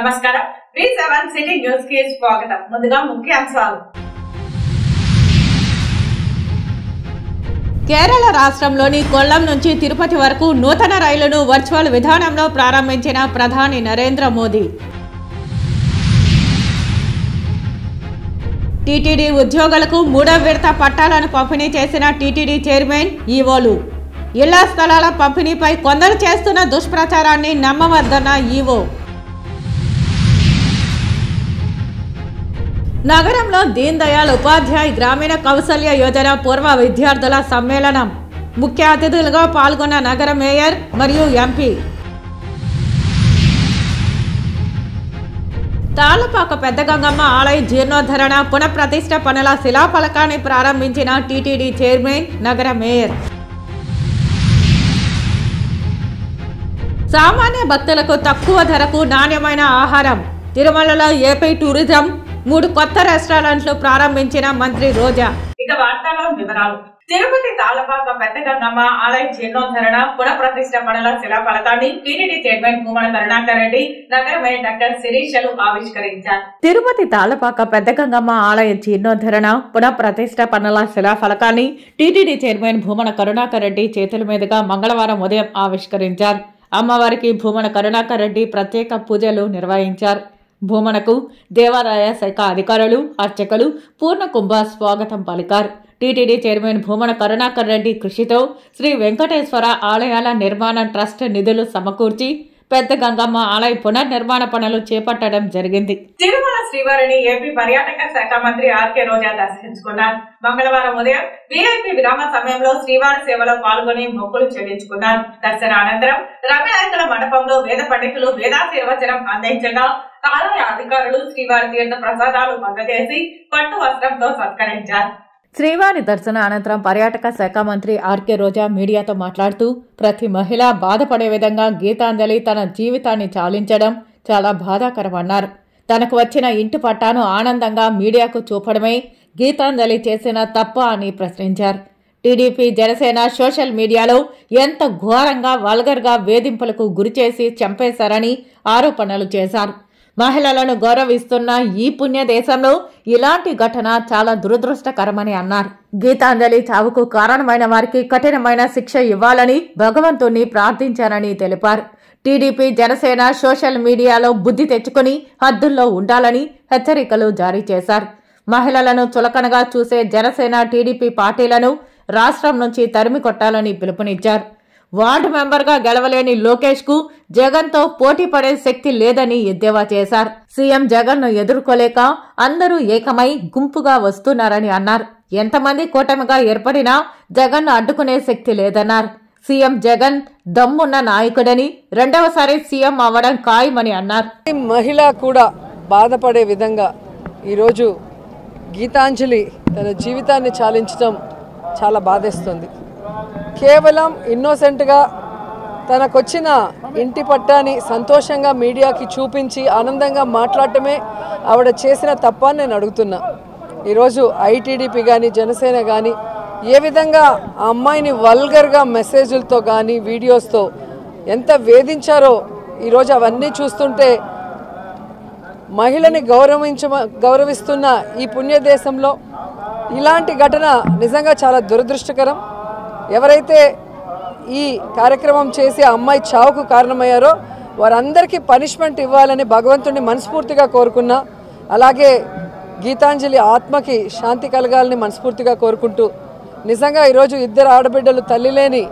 నమస్కారం. V7 city news కి స్వాగతం. ముందుగా ముఖ్యాంశాలు. కేరళ రాష్ట్రంలోని కొల్లం నుంచి తిరుపతి వరకు నూతన రైలును వర్చువల్ విధానంలో ప్రారంభించిన ప్రధాని నరేంద్ర మోదీ. టీటీడీ ఉద్యోగులకు మూడవ విడత పట్టాలను పంపిణీ చేసిన టీటీడీ చైర్మన్ ఈవోలు. ఇళ్ల స్థలాల పంపిణీపై కొందరు చేస్తున్న దుష్ప్రచారాన్ని నమ్మవద్దన్న ఈవో. నగరంలో దీన్ దయాళ్ ఉపాధ్యాయ్ గ్రామీణ కౌశల్య యోజన పూర్వ విద్యార్థుల సమ్మేళనం. ముఖ్య అతిథులుగా పాల్గొన్న నగర మేయర్ మరియు ఎంపీ. తాళ్లపాక పెద్దగంగమ్మ ఆలయ జీర్ణోద్ధరణ పునఃప్రతిష్ఠ పనుల శిలాఫలకాన్ని ప్రారంభించిన టీటీడీ చైర్మన్, నగర మేయర్. సామాన్య భక్తులకు తక్కువ ధరకు నాణ్యమైన ఆహారం. తిరుమలలో ఏపీ టూరిజం 3 కొత్త రెస్టారెంట్లు ప్రారంభించిన మంత్రి రోజా. ఇక వార్తల్లో వివరాలు. తిరుపతి తాళ్లపాక పెద్దగంగమ్మ ఆలయ జీర్ణోద్ధరణ పునఃప్రతిష్ఠ పనుల శిలాఫలకాన్ని టీటీడీ చైర్మన్ భూమన కరుణాకర్ రెడ్డి, నగర మేయర్ డాక్టర్ శిరీషలు ఆవిష్కరించారు. తిరుపతి తాళ్లపాక పెద్దగంగమ్మ ఆలయ జీర్ణోద్ధరణ పునఃప్రతిష్ఠ పనుల శిలాఫలకాన్ని టీటీడీ చైర్మన్ భూమన కరుణాకర్ రెడ్డి చేతుల మీదుగా మంగళవారం ఉదయం ఆవిష్కరించారు. అమ్మవారికి భూమన కరుణాకర్ రెడ్డి ప్రత్యేక పూజలు నిర్వహించారు. భూమనకు దేవాదాయ శాఖ అధికారులు, అర్చకులు పూర్ణకుంభ స్వాగతం పలికారు. టీటీడీ చైర్మన్ భూమన కరుణాకర్ రెడ్డి కృషితో శ్రీ వెంకటేశ్వర ఆలయాల నిర్మాణ ట్రస్ట్ నిధులు సమకూర్చి పెద్ద గంగమ్మ ఆలయ పునర్నిర్మాణ పనులు చేపట్టడం జరిగింది. తిరుమల శ్రీవారిని ఏపీ పర్యాటక శాఖ మంత్రి ఆర్కే రోజా దర్శించుకున్నారు. మంగళవారం ఉదయం వీఐపీ విరామ సమయంలో శ్రీవారి సేవలో పాల్గొని మొక్కులు చెల్లించుకున్నారు. దర్శన అనంతరం రమ్యనాయకుల మండపంలో వేద పండితులు వేదాశీర్వచనం అందించగా ఆలయ అధికారులు శ్రీవారి తీర్థ ప్రసాదాలు అందజేసి పట్టు వస్త్రంతో సత్కరించారు. శ్రీవారి దర్శన అనంతరం పర్యాటక శాఖ మంత్రి ఆర్కే రోజా మీడియాతో మాట్లాడుతూ ప్రతి మహిళ బాధపడే విధంగా గీతాంజలి తన జీవితాన్ని చాలించడం చాలా బాధాకరమన్నారు. తనకు వచ్చిన ఇంటి పట్టాను ఆనందంగా మీడియాకు చూపడమే గీతాంజలి చేసిన తప్ప అని ప్రశ్నించారు. టీడీపీ జనసేన సోషల్ మీడియాలో ఎంత ఘోరంగా వల్గర్గా వేధింపులకు గురిచేసి చంపేశారని ఆరోపణలు చేశారు. మహిళలను గౌరవిస్తున్న ఈ పుణ్య దేశంలో ఇలాంటి ఘటన చాలా దురదృష్టకరమని అన్నారు. గీతాంజలి చావుకు కారణమైన వారికి కఠినమైన శిక్ష ఇవ్వాలని భగవంతుణ్ణి ప్రార్థించారని తెలిపారు. టీడీపీ జనసేన సోషల్ మీడియాలో బుద్ధి తెచ్చుకుని హద్దుల్లో ఉండాలని హెచ్చరికలు జారీ చేశారు. మహిళలను చులకనగా చూసే జనసేన టీడీపీ పార్టీలను రాష్ట్రం నుంచి తరిమి కొట్టాలని పిలుపునిచ్చారు. వార్డు మెంబర్గా గెలవలేని లోకేష్ కు జగన్ తో పోటీ పడే శక్తి లేదని ఎద్దేవా చేశారు. సీఎం జగన్ ను ఎదుర్కోలేక అందరూ ఏకమై గుంపుగా వస్తున్నారని అన్నారు. ఎంతమంది కూటమిగా ఏర్పడినా జగన్ ను అడ్డుకునే శక్తి లేదన్నారు. సీఎం జగన్ దమ్మున్న నాయకుడని, రెండవసారి సీఎం అవ్వడం ఖాయమని అన్నారు. మహిళ కూడా బాధపడే విధంగా ఈరోజు గీతాంజలి తన జీవితాన్ని చాలించడం చాలా బాధేస్తుంది. కేవలం ఇన్నోసెంట్గా తనకొచ్చిన ఇంటి పట్టాని సంతోషంగా మీడియాకి చూపించి ఆనందంగా మాట్లాడటమే ఆవిడ చేసిన తప్ప అని నేను అడుగుతున్నా. ఈరోజు ఐటీడీపీ కానీ జనసేన కానీ ఏ విధంగా ఆ అమ్మాయిని వల్గర్గా మెసేజ్లతో కానీ వీడియోస్తో ఎంత వేధించారో ఈరోజు అవన్నీ చూస్తుంటే మహిళని గౌరవిస్తున్న ఈ పుణ్యదేశంలో ఇలాంటి ఘటన నిజంగా చాలా దురదృష్టకరం. ఎవరైతే ఈ కార్యక్రమం చేసి ఆ అమ్మాయి చావుకు కారణమయ్యారో వారందరికీ పనిష్మెంట్ ఇవ్వాలని భగవంతుడిని మనస్ఫూర్తిగా కోరుకున్నా. అలాగే గీతాంజలి ఆత్మకి శాంతి కలగాలని మనస్ఫూర్తిగా కోరుకుంటూ నిజంగా ఈరోజు 2 ఆడబిడ్డలు తల్లి లేని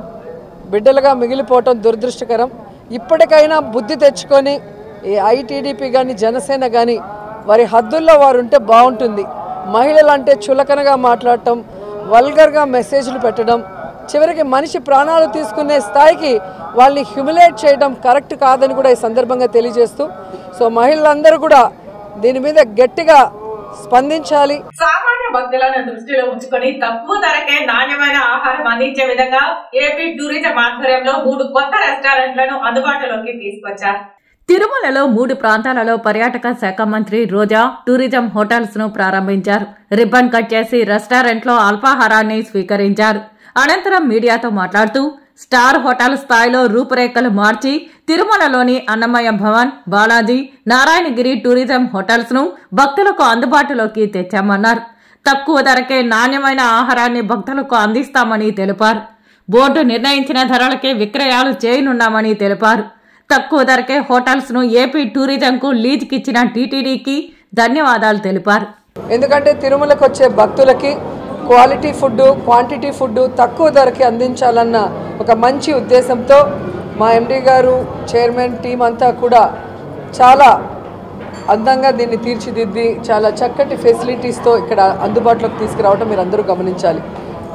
బిడ్డలుగా మిగిలిపోవటం దురదృష్టకరం. ఇప్పటికైనా బుద్ధి తెచ్చుకొని ఈ ఐటీడీపీ కానీ జనసేన కానీ వారి హద్దుల్లో వారు ఉంటే బాగుంటుంది. మహిళలు అంటే చులకనగా మాట్లాడటం, వల్గర్గా మెసేజ్లు పెట్టడం, చివరికి మనిషి ప్రాణాలు తీసుకునే స్థాయికి వాళ్ళని హ్యూమిలేట్ చేయడం కరెక్ట్ కాదని కూడా ఈ సందర్భంగా తెలియజేస్తూ మహిళలందరూ కూడా దీని మీద గట్టిగా స్పందించాలి. సామాన్య భక్తులను దృష్టిలో ఉంచుకొని తక్కువ ధరకే నాణ్యమైన ఆహారం అందించే విధంగా ఏపీ టూరిజం ఆధ్వర్యంలో 3 కొత్త రెస్టారెంట్లను అందుబాటులోకి తీసుకొచ్చారు. తిరుమలలో 3 ప్రాంతాలలో పర్యాటక శాఖ మంత్రి రోజా టూరిజం హోటల్స్ ను ప్రారంభించారు. రిబ్బన్ కట్ చేసి రెస్టారెంట్లో అల్పాహారాన్ని స్వీకరించారు. అనంతరం మీడియాతో మాట్లాడుతూ స్టార్ హోటల్ స్థాయిలో రూపురేఖలు మార్చి తిరుమలలోని అన్నమయ్య భవన్, బాలాజీ, నారాయణగిరి టూరిజం హోటల్స్ ను భక్తులకు అందుబాటులోకి తెచ్చామన్నారు. తక్కువ ధరకే నాణ్యమైన ఆహారాన్ని భక్తులకు అందిస్తామని తెలిపారు. బోర్డు నిర్ణయించిన ధరలకే విక్రయాలు చేయనున్నామని తెలిపారు. తక్కువ ధరకే హోటల్స్ ను ఏపీ టూరిజంకు లీజుకిచ్చిన టీటీడీకి ధన్యవాదాలు తెలిపారు. ఎందుకంటే తిరుమలకు వచ్చే భక్తులకి క్వాలిటీ ఫుడ్, క్వాంటిటీ ఫుడ్ తక్కువ ధరకి అందించాలన్న ఒక మంచి ఉద్దేశంతో మా ఎండీ గారు, చైర్మన్ టీం అంతా కూడా చాలా అందంగా దీన్ని తీర్చిదిద్ది చాలా చక్కటి ఫెసిలిటీస్తో ఇక్కడ అందుబాటులోకి తీసుకురావడం మీరు అందరూ గమనించాలి.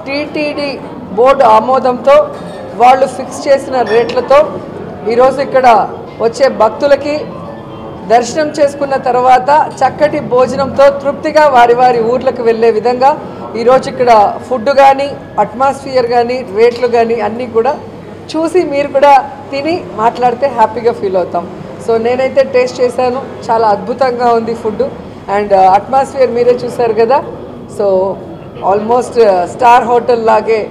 టీటీడీ బోర్డు ఆమోదంతో వాళ్ళు ఫిక్స్ చేసిన రేట్లతో ఈరోజు ఇక్కడ వచ్చే భక్తులకి దర్శనం చేసుకున్న తర్వాత చక్కటి భోజనంతో తృప్తిగా వారి వారి ఊర్లకు వెళ్ళే విధంగా ఈరోజు ఇక్కడ ఫుడ్ కానీ, అట్మాస్ఫియర్ కానీ, రేట్లు కానీ అన్నీ కూడా చూసి మీరు కూడా తిని మాట్లాడితే హ్యాపీగా ఫీల్ అవుతాం. సో నేనైతే టేస్ట్ చేశాను, చాలా అద్భుతంగా ఉంది ఫుడ్ అండ్ అట్మాస్ఫియర్ మీరే చూసారు కదా. సో ఆల్మోస్ట్ స్టార్ హోటల్ లాగే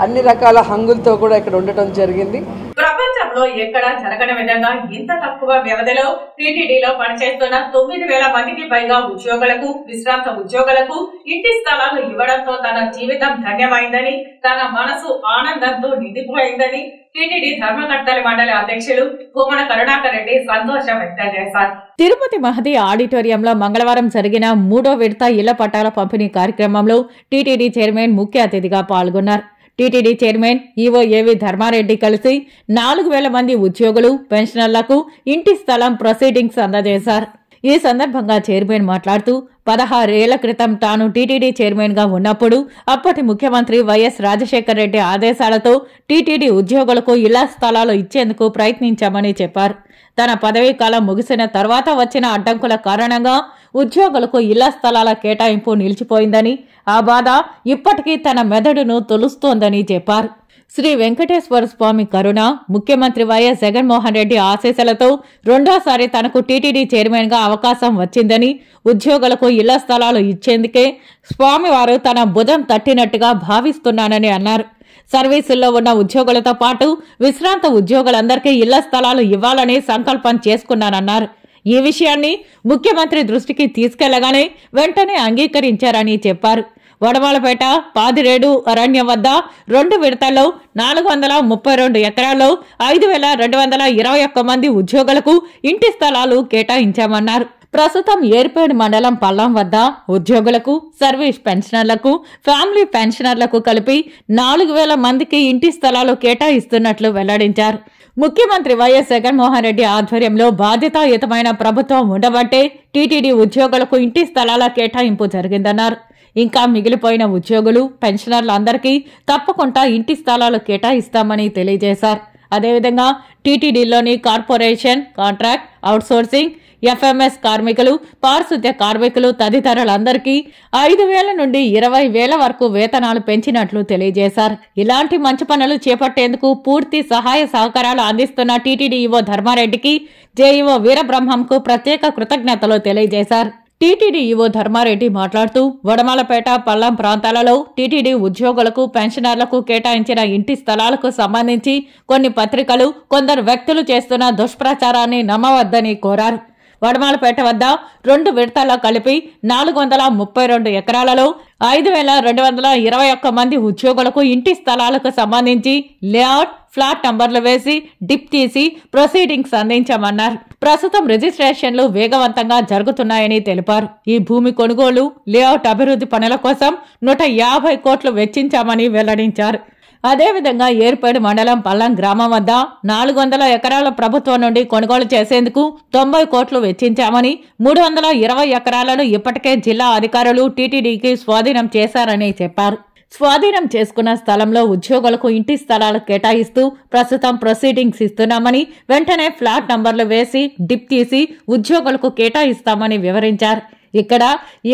అన్ని రకాల హంగులతో కూడా ఇక్కడ ఉండటం జరిగింది. ప్రపంచంలో ఎక్కడా జరగని విధంగా ఇంత తక్కువ వ్యవధిలో టీటీడీలో పనిచేస్తున్న 9,000 మందికి పైగా ఉద్యోగులకు, విశ్రాంత ఉద్యోగులకు ఇంటి స్థలాలు ఇవ్వడంతో తన జీవితం ధన్యమైందని, తన మనసు ఆనందంతో నిండిపోయిందని టీటీడీ ధర్మకర్తల మండలి అధ్యక్షులు భూమన కరుణాకర్ రెడ్డి సంతోషం వ్యక్తం చేశారు. తిరుపతి మహది ఆడిటోరియంలో మంగళవారం జరిగిన 3వ విడత ఇళ్ల పట్టాల పంపిణీ కార్యక్రమంలో టీటీడీ చైర్మన్ ముఖ్య అతిథిగా పాల్గొన్నారు. టీటీడీ చైర్మన్ ఈవో ఏవి ధర్మారెడ్డి కలిసి 4,000 మంది ఉద్యోగులు, పెన్షనర్లకు ఇంటి స్థలం ప్రొసీడింగ్స్ అందజేశారు. ఈ సందర్భంగా చైర్మన్ మాట్లాడుతూ 16 ఏళ్ల క్రితం తాను టీటీడీ చైర్మన్ గా ఉన్నప్పుడు అప్పటి ముఖ్యమంత్రి వైఎస్ రాజశేఖర రెడ్డి ఆదేశాలతో టీటీడీ ఉద్యోగులకు ఇళ్ల స్థలాలు ఇచ్చేందుకు ప్రయత్నించామని చెప్పారు. తన పదవీ కాలం ముగిసిన తర్వాత వచ్చిన అడ్డంకుల కారణంగా ఉద్యోగులకు ఇళ్ల స్థలాల కేటాయింపు నిలిచిపోయిందని, ఆ బాధ ఇప్పటికీ తన మెదడును తొలుస్తోందని చెప్పారు. శ్రీ వెంకటేశ్వర స్వామి కరుణ, ముఖ్యమంత్రి వైఎస్ జగన్మోహన్ రెడ్డి ఆశీస్సులతో రెండోసారి తనకు టీటీడీ చైర్మన్ గా అవకాశం వచ్చిందని, ఉద్యోగులకు ఇళ్ల స్థలాలు ఇచ్చేందుకే స్వామివారు తన భుజం తట్టినట్టుగా భావిస్తున్నానని అన్నారు. సర్వీసుల్లో ఉన్న ఉద్యోగులతో పాటు విశ్రాంత ఉద్యోగులందరికీ ఇళ్ల స్థలాలు ఇవ్వాలని సంకల్పం చేసుకున్నానన్నారు. ఈ విషయాన్ని ముఖ్యమంత్రి దృష్టికి తీసుకెళ్లగానే వెంటనే అంగీకరించారని చెప్పారు. వడమాలపేట, పాదిరేడు అరణ్యం వద్ద 2 విడతల్లో 432 ఎకరాల్లో 5,221 మంది ఉద్యోగులకు ఇంటి స్థలాలు కేటాయించామన్నారు. ప్రస్తుతం ఏర్పేడు మండలం పల్లం వద్ద ఉద్యోగులకు, సర్వీస్ పెన్షనర్లకు, ఫ్యామిలీ పెన్షనర్లకు కలిపి 4,000 మందికి ఇంటి స్థలాలు కేటాయిస్తున్నట్లు వెల్లడించారు. ముఖ్యమంత్రి వైఎస్ జగన్మోహన్ రెడ్డి ఆధ్వర్యంలో బాధ్యతాయుతమైన ప్రభుత్వం ఉండబట్టే టీటీడీ ఉద్యోగులకు ఇంటి స్థలాల కేటాయింపు జరిగిందన్నారు. ఇంకా మిగిలిపోయిన ఉద్యోగులు, పెన్షనర్లందరికీ తప్పకుండా ఇంటి స్థలాలు కేటాయిస్తామని తెలియజేశారు. అదేవిధంగా టీటీడీలోని కార్పొరేషన్, కాంట్రాక్ట్, అవుట్సోర్సింగ్, ఎఫ్ఎంఎస్ కార్మికులు, పారిశుద్ధ్య కార్మికులు తదితరులందరికీ 5,000 నుండి 20,000 వరకు వేతనాలు పెంచినట్లు తెలియజేశారు. ఇలాంటి మంచి పనులు చేపట్టేందుకు పూర్తి సహాయ సహకారాలు అందిస్తున్న టీటీడీ ఈవో ధర్మారెడ్డికి, జేఈఓ వీరబ్రహ్మంకు ప్రత్యేక కృతజ్ఞతలు తెలియజేశారు. టీటీడీ ఈవో ధర్మారెడ్డి మాట్లాడుతూ వడమాలపేట, పల్లం ప్రాంతాలలో టీటీడీ ఉద్యోగులకు, పెన్షనర్లకు కేటాయించిన ఇంటి స్థలాలకు సంబంధించి కొన్ని పత్రికలు, కొందరు వ్యక్తులు చేస్తున్న దుష్ప్రచారాన్ని నమ్మవద్దని కోరారు. వడమాలపేట వద్ద 2 విడతల్లో కలిపి 432 ఎకరాలలో 5,221 మంది ఉద్యోగులకు ఇంటి స్థలాలకు సంబంధించి లేఅవుట్, ఫ్లాట్ నంబర్లు వేసి డిప్ తీసి ప్రొసీడింగ్స్ అందించామన్నారు. ప్రస్తుతం రిజిస్ట్రేషన్లు వేగవంతంగా జరుగుతున్నాయని తెలిపారు. ఈ భూమి కొనుగోలు, లేఅవుట్ అభివృద్ధి పనుల కోసం 150 కోట్లు వెచ్చించామని వెల్లడించారు. అదేవిధంగా ఏర్పేడు మండలం పల్లం గ్రామం వద్ద 400 ఎకరాల ప్రభుత్వం నుండి కొనుగోలు చేసేందుకు 90 కోట్లు వెచ్చించామని, 320 ఎకరాలను ఇప్పటికే జిల్లా అధికారులు టీటీడీకి స్వాధీనం చేశారని చెప్పారు. స్వాధీనం చేసుకున్న స్థలంలో ఉద్యోగులకు ఇంటి స్థలాలు కేటాయిస్తూ ప్రస్తుతం ప్రొసీడింగ్స్ ఇస్తున్నామని, వెంటనే ఫ్లాట్ నంబర్లు వేసి డిప్ తీసి ఉద్యోగులకు కేటాయిస్తామని వివరించారు. ఇక్కడ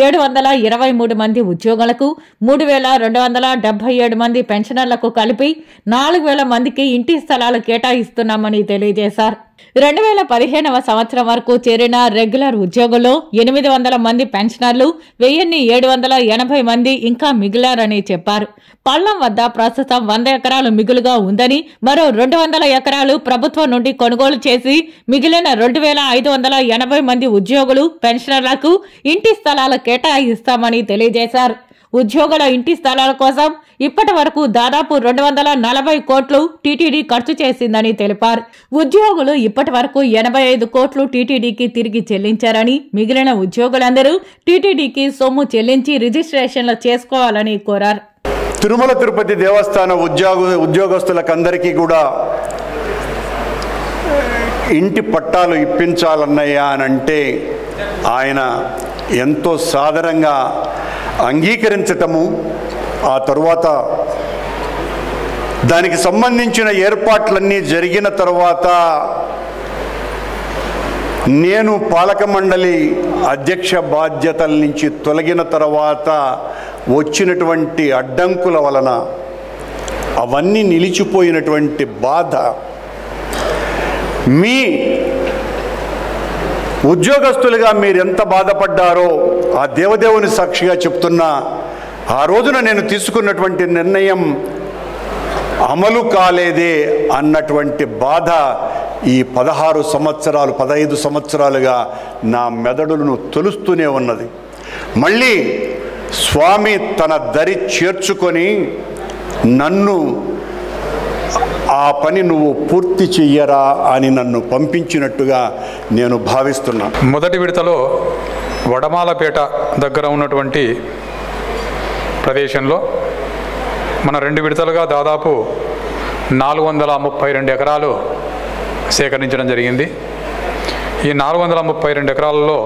723 మంది ఉద్యోగులకు, 3,277 మంది పెన్షనర్లకు కలిపి 4,000 మందికి ఇంటి స్థలాలు కేటాయిస్తున్నామని తెలియజేశారు. 2015వ సంవత్సరం వరకు చేరిన రెగ్యులర్ ఉద్యోగుల్లో 800 మంది పెన్షనర్లు, 1780 మంది ఇంకా మిగిలారని చెప్పారు. పల్లం వద్ద ప్రస్తుతం 100 ఎకరాలు మిగులుగా ఉందని, మరో 200 ఎకరాలు ప్రభుత్వం నుండి కొనుగోలు చేసి మిగిలిన 2580 మంది ఉద్యోగులు, పెన్షనర్లకు ఇంటి స్థలాలు కేటాయిస్తామని తెలియజేశారు. ఉద్యోగుల ఇంటి స్థలాల కోసం ఇప్పటి వరకు దాదాపు 240 కోట్లు టీటీడీ ఖర్చు చేసిందని తెలిపారు. ఉద్యోగులు ఇప్పటి వరకు 85 కోట్లు టీటీడీకి తిరిగి చెల్లించారని, మిగిలిన ఉద్యోగులందరూ టీటీడీకి సొమ్ము చెల్లించి రిజిస్ట్రేషన్లు చేసుకోవాలని కోరారు. తిరుమల తిరుపతి దేవస్థాన ఉద్యోగస్తులకందరికీ కూడా ఇంటి పట్టాలు ఇప్పించాలన్నయ్యా అనంటే ఆయన ఎంతో సాధారణంగా అంగీకరించటము, ఆ తరువాత దానికి సంబంధించిన ఏర్పాట్లన్నీ జరిగిన తర్వాత నేను పాలక మండలి అధ్యక్ష బాధ్యతల నుంచి తొలగిన తర్వాత వచ్చినటువంటి అడ్డంకుల వలన అవన్నీ నిలిచిపోయినటువంటి బాధ మీ ఉద్యోగస్తులుగా మీరెంత బాధపడ్డారో ఆ దేవదేవుని సాక్షిగా చెప్తున్నా, ఆ రోజున నేను తీసుకున్నటువంటి నిర్ణయం అమలు కాలేదే అన్నటువంటి బాధ ఈ 15 సంవత్సరాలుగా నా మెదడులను తొలుస్తూనే ఉన్నది. మళ్ళీ స్వామి తన దరి చేర్చుకొని నన్ను ఆ పని నువ్వు పూర్తి చెయ్యరా అని నన్ను పంపించినట్టుగా నేను భావిస్తున్నా. మొదటి విడతలో వడమాలపేట దగ్గర ఉన్నటువంటి ప్రదేశంలో మన 2 విడతలుగా దాదాపు 432 ఎకరాలు సేకరించడం జరిగింది. ఈ 432 ఎకరాలలో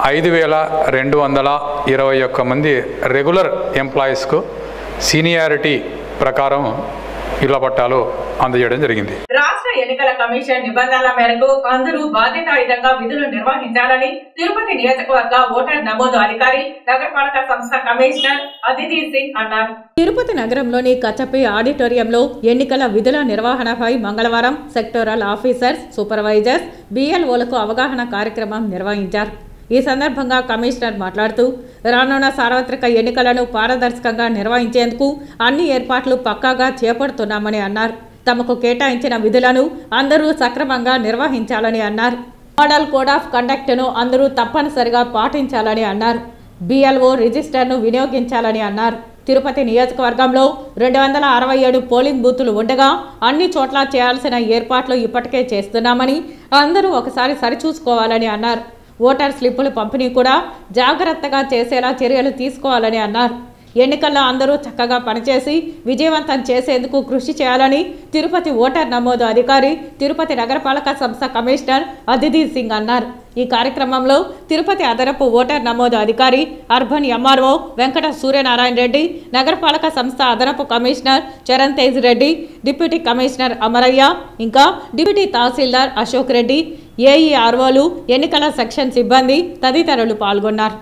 5221 మంది రెగ్యులర్ ఎంప్లాయీస్కు సీనియారిటీ ప్రకారం ఇళ్ల పట్టాలు అందజేయడం జరిగింది. రాష్ట్ర ఎన్నికల కమిషన్ నిబంధనల మేరకు అందరూ బాధ్యతాయుతంగా విధులు నిర్వహించాలని తిరుపతి నియోజకవర్గ ఓటర్ నమోదు అధికారి, నగరపాలక సంస్థ కమిషనర్ అదితి సింగ్ అన్నారు. తిరుపతి నగరంలోని కచపి ఆడిటోరియంలో ఎన్నికల విధుల నిర్వహణపై మంగళవారం సెక్టోరల్ ఆఫీసర్స్, సూపర్వైజర్స్, బిఎల్ఓలకు అవగాహన కార్యక్రమం నిర్వహించారు. ఈ సందర్భంగా కమిషనర్ మాట్లాడుతూ రానున్న సార్వత్రిక ఎన్నికలను పారదర్శకంగా నిర్వహించేందుకు అన్ని ఏర్పాట్లు పక్కాగా చేపడుతున్నామని అన్నారు. తమకు కేటాయించిన విధులను అందరూ సక్రమంగా నిర్వహించాలని అన్నారు. మోడల్ కోడ్ ఆఫ్ కండక్ట్ను అందరూ తప్పనిసరిగా పాటించాలని అన్నారు. బిఎల్ఓ రిజిస్టర్ను వినియోగించాలని అన్నారు. తిరుపతి నియోజకవర్గంలో 267 పోలింగ్ బూతులు ఉండగా అన్ని చోట్ల చేయాల్సిన ఏర్పాట్లు ఇప్పటికే చేస్తున్నామని, అందరూ ఒకసారి సరిచూసుకోవాలని అన్నారు. ఓటర్ స్లిప్పుల పంపిణీ కూడా జాగ్రత్తగా చేసేలా చర్యలు తీసుకోవాలని అన్నారు. ఎన్నికల్లో అందరూ చక్కగా పనిచేసి విజయవంతం చేసేందుకు కృషి చేయాలని తిరుపతి ఓటర్ నమోదు అధికారి, తిరుపతి నగరపాలక సంస్థ కమిషనర్ అదితి సింగ్ అన్నారు. ఈ కార్యక్రమంలో తిరుపతి అదనపు ఓటర్ నమోదు అధికారి, అర్బన్ ఎంఆర్ఓ వెంకట సూర్యనారాయణ రెడ్డి, నగరపాలక సంస్థ అదనపు commissioner Charan Tej Reddy, deputy commissioner Amarayya, ఇంకా డిప్యూటీ తహసీల్దార్ అశోక్ రెడ్డి, ఏఈఆర్ఓలు, ఎన్నికల సెక్షన్ సిబ్బంది తదితరులు పాల్గొన్నారు.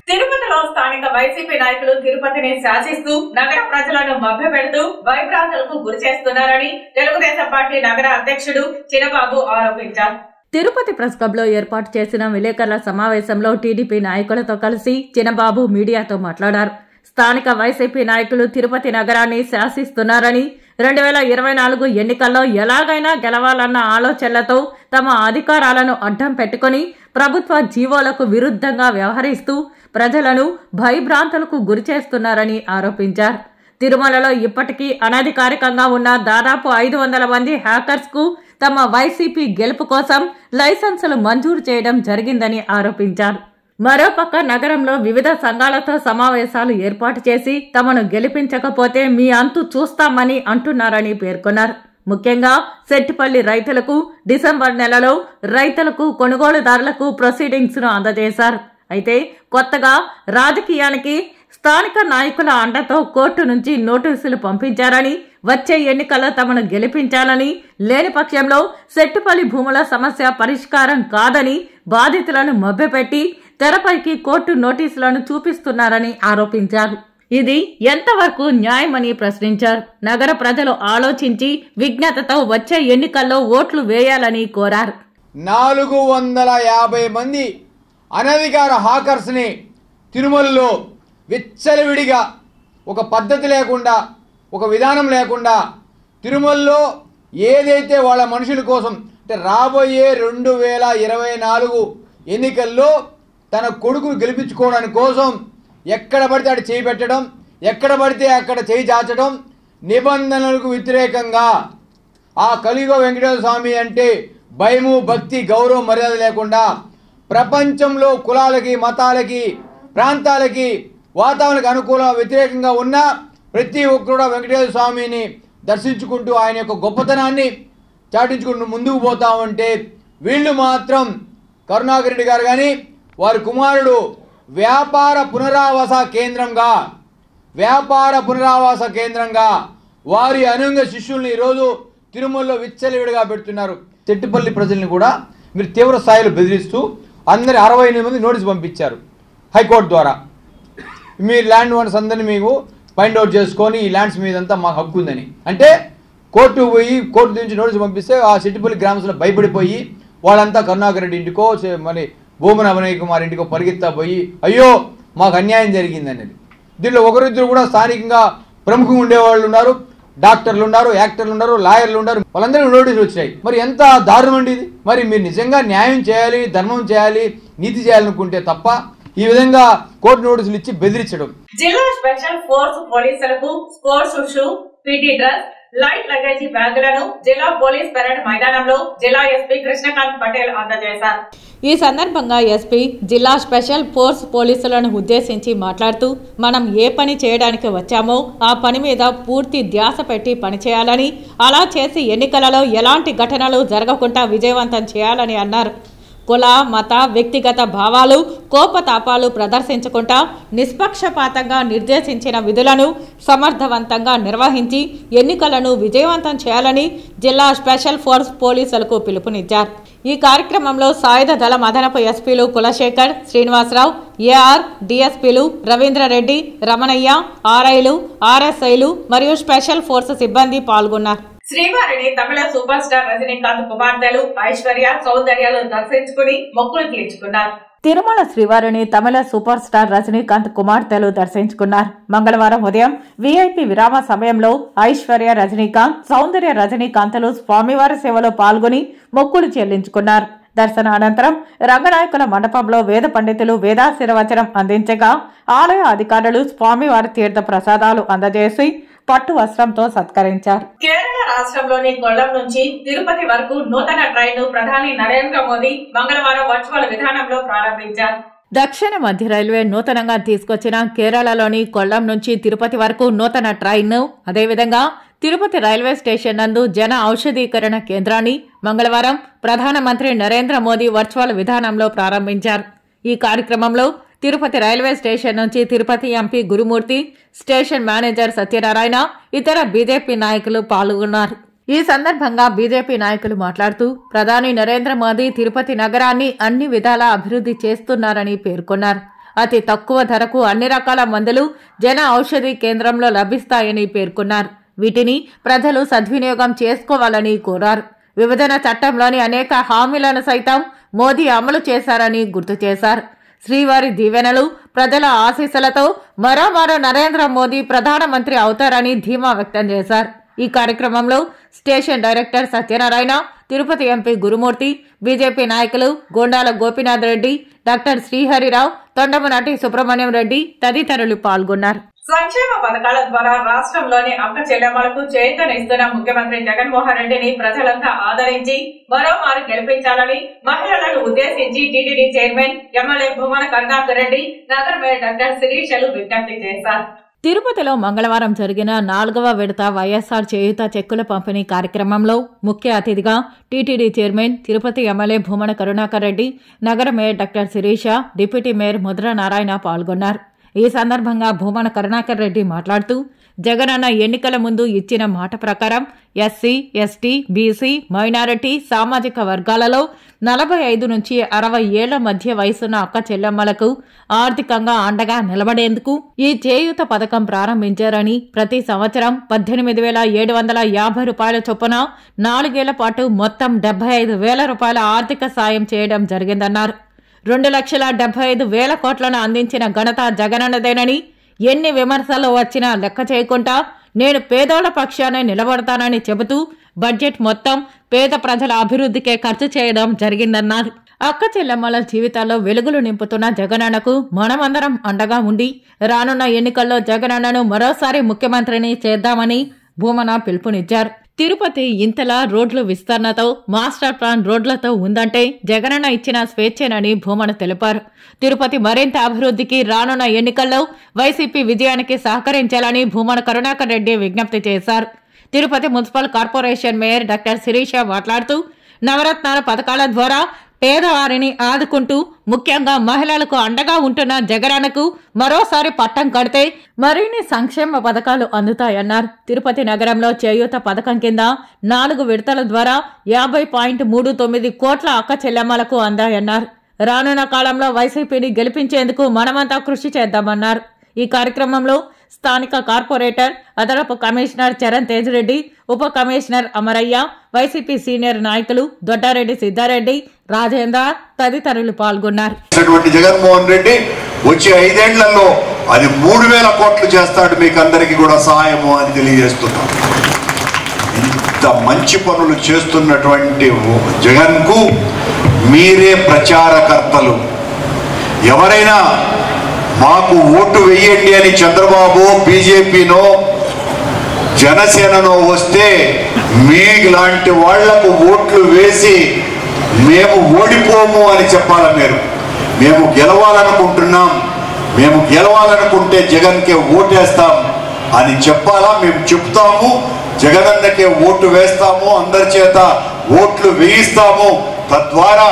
తిరుపతిలో స్థానిక వైసీపీ నాయకులు తిరుపతిని శాసిస్తూ నగర ప్రజలను మభ్యపెడుతూ భయభ్రాంతులకు గురి చేస్తున్నారని తెలుగుదేశం పార్టీ నగర అధ్యక్షుడు చినబాబు ఆరోపించారు. తిరుపతి ప్రెస్ క్లబ్ లో ఏర్పాటు చేసిన విలేకరుల సమావేశంలో టీడీపీ నాయకులతో కలిసి చినబాబు మీడియాతో మాట్లాడారు. స్థానిక వైసీపీ నాయకులు తిరుపతి నగరాన్ని శాసిస్తున్నారని, 2024 ఎన్నికల్లో ఎలాగైనా గెలవాలన్న ఆలోచనలతో తమ అధికారాలను అడ్డం పెట్టుకుని ప్రభుత్వ జీవోలకు విరుద్ధంగా వ్యవహరిస్తూ ప్రజలను భయభ్రాంతులకు గురిచేస్తున్నారని ఆరోపించారు. తిరుమలలో ఇప్పటికీ అనధికారికంగా ఉన్న దాదాపు 500 మంది హ్యాకర్స్ కు తమ వైసీపీ గెలుపు కోసం లైసెన్సులు మంజూరు చేయడం జరిగిందని ఆరోపించారు. మరోపక్క నగరంలో వివిధ సంఘాలతో సమావేశాలు ఏర్పాటు చేసి తమను గెలిపించకపోతే మీ అంతు చూస్తామని అంటున్నారని పేర్కొన్నారు. ముఖ్యంగా సెట్టిపల్లి రైతులకు డిసెంబర్ నెలలో రైతులకు, కొనుగోలుదారులకు ప్రొసీడింగ్స్ ను అందజేశారు. అయితే కొత్తగా రాజకీయానికి స్థానిక నాయకుల అండతో కోర్టు నుంచి నోటీసులు పంపించారని, వచ్చే ఎన్నికల్లో తమను గెలిపించాలని, లేని పక్షంలో సెట్టిపల్లి భూముల సమస్య పరిష్కారం కాదని బాధితులను మభ్యపెట్టి తెరపైకి కోర్టు నోటీసులను చూపిస్తున్నారని ఆరోపించారు. ఇది ఎంతవరకు న్యాయమని ప్రశ్నించారు. నగర ప్రజలు ఆలోచించి విజ్ఞతతో వచ్చే ఎన్నికల్లో ఓట్లు వేయాలని కోరారు. 450 మంది అనధికార హాకర్స్ని తిరుమలలో విచ్చలవిడిగా ఒక పద్ధతి లేకుండా, ఒక విధానం లేకుండా తిరుమలలో ఏదైతే వాళ్ళ మనుషుల కోసం అంటే రాబోయే 2024 ఎన్నికల్లో తన కొడుకును గెలిపించుకోవడానికి కోసం ఎక్కడ పడితే అక్కడ చేయి పెట్టడం, ఎక్కడ పడితే అక్కడ చేయి చాచడం, నిబంధనలకు వ్యతిరేకంగా ఆ కలియుగ వెంకటేశ్వర స్వామి అంటే భయము, భక్తి, గౌరవం, మర్యాద లేకుండా ప్రపంచంలో కులాలకి, మతాలకి, ప్రాంతాలకి, వాతావరణానికి అనుకూల వ్యతిరేకంగా ఉన్న ప్రతి ఒక్కరు వెంకటేశ్వర స్వామిని దర్శించుకుంటూ ఆయన యొక్క గొప్పతనాన్ని చాటించుకుంటూ ముందుకు పోతామంటే వీళ్ళు మాత్రం కరుణాకర్ రెడ్డి గారు కానీ వారి కుమారుడు వ్యాపార పునరావాస కేంద్రంగా వారి అనుంగ శిష్యుల్ని ఈరోజు తిరుమలలో విచ్చలవిడిగా పెడుతున్నారు. చెట్టుపల్లి ప్రజల్ని కూడా మీరు తీవ్ర స్థాయిలో బెదిరిస్తూ అందరి 68 మంది నోటీసు పంపించారు హైకోర్టు ద్వారా. మీ ల్యాండ్ ఓనర్స్ అందరినీ మీకు ఫైండ్ అవుట్ చేసుకొని ఈ ల్యాండ్స్ మీదంతా మాకు హక్కు ఉందని అంటే కోర్టు నుంచి నోటీసు పంపిస్తే ఆ చెట్టుపల్లి గ్రామస్తులు భయపడిపోయి వాళ్ళంతా కరుణాకర్ రెడ్డి ఇంటికో మరి భూమన అభినయ్ కుమార్ ఇంటికో పరిగెత్తా పోయి అయ్యో మాకు అన్యాయం జరిగింది అనేది. దీనిలో ఒకరిద్దరు కూడా స్థానికంగా ప్రముఖంగా ఉండేవాళ్ళు ఉన్నారు, డాక్టర్లు ఉన్నారు, యాక్టర్లు ఉన్నారు, లాయర్లు ఉన్నారు, వాళ్ళందరికీ నోటీసులు వచ్చాయి. మరి ఎంత దారుణం అండి ఇది. మరి మీరు నిజంగా న్యాయం చేయాలి, ధర్మం చేయాలి, నీతి చేయాలనుకుంటే తప్ప ఈ విధంగా కోర్టు నోటీసులు ఇచ్చి బెదిరించడం. జిల్లా స్పెషల్ ఫోర్స్ పోలీసులకు sports shoe, PT dress, light luggage బ్యాగులను జిల్లా పోలీస్ పెరేడ్ మైదానంలో జిల్లా ఎస్పీ కృష్ణకాంత్ పటేల్ అందజేశారు. ఈ సందర్భంగా ఎస్పీ జిల్లా స్పెషల్ ఫోర్స్ పోలీసులను ఉద్దేశించి మాట్లాడుతూ మనం ఏ పని చేయడానికి వచ్చామో ఆ పని మీద పూర్తి ధ్యాస పెట్టి పనిచేయాలని, అలా చేసి ఎన్నికలలో ఎలాంటి ఘటనలు జరగకుండా విజయవంతం చేయాలని అన్నారు. కుల, మత, వ్యక్తిగత భావాలు, కోపతాపాలు ప్రదర్శించకుండా నిష్పక్షపాతంగా నిర్దేశించిన విధులను సమర్థవంతంగా నిర్వహించి ఎన్నికలను విజయవంతం చేయాలని జిల్లా స్పెషల్ ఫోర్స్ పోలీసులకు పిలుపునిచ్చారు. ఈ కార్యక్రమంలో సాయుధ దళం అదనపు ఎస్పీలు కులశేఖర్, శ్రీనివాసరావు, ఏఆర్, డిఎస్పీలు రవీంద్రరెడ్డి, రమణయ్య, ఆర్ఐలు, ఆర్ఎస్ఐలు మరియు స్పెషల్ ఫోర్స్ సిబ్బంది పాల్గొన్నారు. శ్రీవారిని తమిళ సూపర్ స్టార్ రజనీకాంత్ కుమార్తెలు ఐశ్వర్య, సౌందర్యాలు దర్శించుకుని మొక్కులు తీర్చుకున్నారు. తిరుమల శ్రీవారిని తమిళ సూపర్ స్టార్ రజనీకాంత్ కుమార్తెలు దర్శించుకున్నారు. మంగళవారం ఉదయం వీఐపీ విరామ సమయంలో ఐశ్వర్య రజనీకాంత్, సౌందర్య రజనీకాంత్లు స్వామివారి సేవలో పాల్గొని మొక్కులు చెల్లించుకున్నారు. దర్శన అనంతరం రంగనాయకుల మండపంలో వేద పండితులు వేదాశీర్వచనం అందించగా ఆలయ అధికారులు స్వామివారి తీర్థ ప్రసాదాలు అందజేసి పట్టు వస్త్రంతో సత్కరించారు. కేరళ రాష్ట్రంలోని కొల్లం నుంచి తిరుపతి వరకు నూతన ట్రైన్ ప్రధాని నరేంద్ర మోదీ మంగళవారం వర్చువల్ విధానంలో ప్రారంభించారు. దక్షిణ మధ్య రైల్వే నూతనంగా తీసుకొచ్చిన కేరళలోని కొల్లం నుంచి తిరుపతి వరకు నూతన ట్రైన్ను, అదేవిధంగా తిరుపతి రైల్వే స్టేషన్ నందు జన ఔషధీకరణ కేంద్రాన్ని మంగళవారం ప్రధానమంత్రి నరేంద్ర మోదీ వర్చువల్ విధానంలో ప్రారంభించారు. ఈ కార్యక్రమంలో తిరుపతి రైల్వే స్టేషన్ నుంచి తిరుపతి ఎంపీ గురుమూర్తి, స్టేషన్ మేనేజర్ సత్యనారాయణ, ఇతర బీజేపీ నాయకులు పాల్గొన్నారు. ఈ సందర్భంగా బీజేపీ నాయకులు మాట్లాడుతూ ప్రధాని నరేంద్ర మోదీ తిరుపతి నగరాన్ని అన్ని విధాలా అభివృద్ధి చేస్తున్నారని పేర్కొన్నారు. అతి తక్కువ ధరకు అన్ని రకాల మందులు జన ఔషధి కేంద్రంలో లభిస్తాయని పేర్కొన్నారు. వీటిని ప్రజలు సద్వినియోగం చేసుకోవాలని కోరారు. విభజన చట్టంలోని అనేక హామీలను సైతం మోదీ అమలు చేశారని గుర్తు చేశారు. శ్రీవారి దీవెనలు, ప్రజల ఆశీస్సులతో మరోమారు నరేంద్ర మోదీ ప్రధానమంత్రి అవుతారని ధీమా వ్యక్తం చేశారు. ఈ కార్యక్రమంలో station director Satyanarayana, Tirupati MP Gurumurthy, BJP నాయకులు గోండాల గోపీనాథ్ రెడ్డి, డాక్టర్ శ్రీహరిరావు, తొండమనాటి సుబ్రహ్మణ్యం రెడ్డి తదితరులు పాల్గొన్నారు. సంక్షేమ పథకాల ద్వారా రాష్ట్రంలోని అక్క చెల్లెమ్మలకు చేయూతనిస్తున్న ముఖ్యమంత్రి జగన్మోహన్ రెడ్డిని ప్రజలంతా ఆదరించి మరోమారు గెలిపించాలని మహిళలను ఉద్దేశించి TTD chairman MLA Bhumana Karunakar Reddy, నగర మేయర్ డాక్టర్ శిరీషలు విజ్ఞప్తి చేశారు. తిరుపతిలో మంగళవారం జరిగిన 4వ విడత వైఎస్ఆర్ చేయూత చెక్కుల పంపిణీ కార్యక్రమంలో ముఖ్య అతిథిగా TTD chairman, Tirupati MLA Bhumana Karunakar Reddy, నగర mayor doctor Sirisha, deputy mayor Mudra Narayana పాల్గొన్నారు. ఈ సందర్భంగా భూమన కరుణాకర్ రెడ్డి మాట్లాడుతూ జగనన్న ఎన్నికల ముందు ఇచ్చిన మాట ప్రకారం ఎస్సీ, ఎస్టీ, బీసీ, మైనారిటీ సామాజిక వర్గాలలో 45 నుంచి 60 ఏళ్ల మధ్య వయసున్న అక్క చెల్లెమ్మలకు ఆర్థికంగా అండగా నిలబడేందుకు ఈ చేయూత పథకం ప్రారంభించారని ప్రతి సంవత్సరం 18,750 రూపాయల చొప్పున 4 ఏళ్ల పాటు మొత్తం 75,000 రూపాయల ఆర్థిక సాయం చేయడం జరిగిందన్నారు. 2,75,000 కోట్లను అందించిన ఘనత జగనన్నదేనని, ఎన్ని విమర్శలు వచ్చినా లెక్క చేయకుండా నేను పేదోళ్ల పక్షానే నిలబడతానని చెబుతూ బడ్జెట్ మొత్తం పేద ప్రజల అభివృద్ధికే ఖర్చు చేయడం జరిగిందన్నారు. అక్క చెల్లెమ్మల జీవితాల్లో వెలుగులు నింపుతున్న జగనన్నకు మనమందరం అండగా ఉండి రానున్న ఎన్నికల్లో జగనన్నను మరోసారి ముఖ్యమంత్రిని చేద్దామని భూమన పిలుపునిచ్చారు. తిరుపతి ఇంతలా రోడ్లు విస్తరణతో, మాస్టర్ ప్లాన్ రోడ్లతో ఉందంటే జగనన్న ఇచ్చిన స్వేచ్ఛేనని భూమన తెలిపారు. తిరుపతి మరింత అభివృద్ధికి రానున్న ఎన్నికల్లో వైసీపీ విజయానికి సహకరించాలని భూమన కరుణాకర్ రెడ్డి విజ్ఞప్తి చేశారు. Tirupati municipal corporation mayor doctor Sirisha మాట్లాడుతూ నవరత్నాల పథకాల ద్వారా పేదవారిని ఆదుకుంటూ ముఖ్యంగా మహిళలకు అండగా ఉంటున్న జగనన్నకు మరోసారి పట్టం కడితే మరిన్ని సంక్షేమ పథకాలు అందుతాయన్నారు. తిరుపతి నగరంలో చేయూత పథకం కింద 4 విడతల ద్వారా 50.39 కోట్ల అక్క చెల్లెమ్మలకు అందాయన్నారు. రానున్న కాలంలో వైసీపీని గెలిపించేందుకు మనమంతా కృషి చేద్దామన్నారు. ఈ కార్యక్రమంలో స్థానిక కార్పొరేటర్, అదనపు కమిషనర్ చరణ్ తేజిరెడ్డి, ఉప కమిషనర్ అమరయ్య, వైసీపీ సీనియర్ నాయకులు దొడ్డారెడ్డి సిద్ధారెడ్డి, రాజేంద్ర తదితరులు పాల్గొన్నారు. జగన్మోహన్ రెడ్డి వచ్చే 5 ఏళ్లలో అది 3,000 కోట్లు చేస్తాడు, మీకు అందరికీ కూడా సహాయము అని తెలియజేస్తున్నాం. ఇంత మంచి పనులు చేస్తున్నటువంటి జగన్ కు మీరే ప్రచారకర్తలు. ఎవరైనా మాకు ఓటు వేయండి అని చంద్రబాబు, బీజేపీనో జనసేననో వస్తే మీలాంటి వాళ్లకు ఓట్లు వేసి మేము ఓడిపోము అని చెప్పాలా? మేము గెలవాలనుకుంటున్నాం, మేము గెలవాలనుకుంటే జగన్కే ఓటేస్తాం అని చెప్పాలా? మేము చెప్తాము, జగనన్నకే ఓటు వేస్తాము, అందరి చేత ఓట్లు వేయిస్తాము, తద్వారా